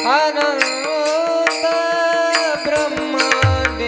अनंत ब्रह्मांड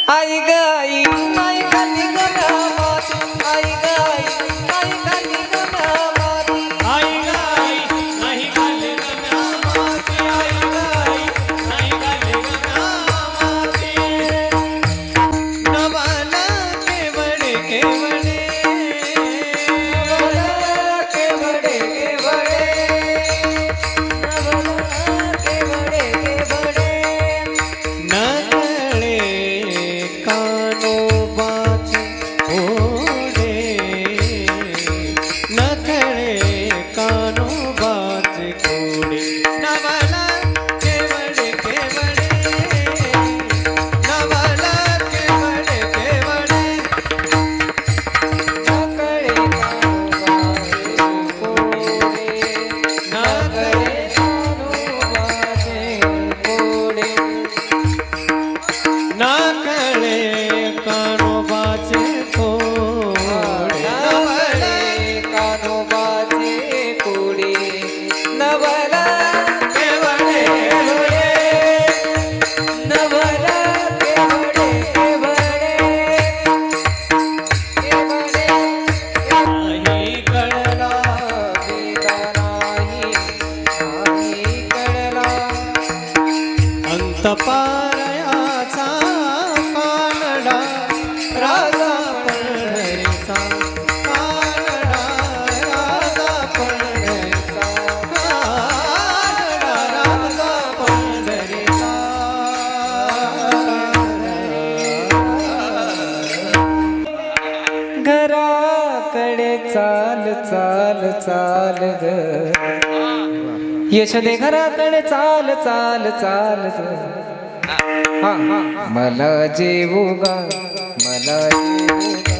आई ग आई आई खाली गणामाती आई ग आई खाली गणामाती आई गाई नाही खाली गणामाती आई गाई नाही खाली गणामाती नवाला केवडे केवडे केवडे केवडे केवडे केवडे नकळे कानोबाचे घोडे नकळे कानोबाचे घोडे नवाला केवडे केवडे नवाला केवडे केवडे नकळे कानोबाचे नकळे कानोबाचे कोडे नवला केवडे केवडे नवला केवडे केवडे केवडे नाही कळला नाही कळला अंतपारयाचा कानडा राजा पंढरीचा कानडा राजा पंढरीचा कानडा राजा पंढरीचा घराकडे चाल चाल चाल ग यशोदे घराकडे चाल चाल चाल ग मला जेवू गा मला जेवू गा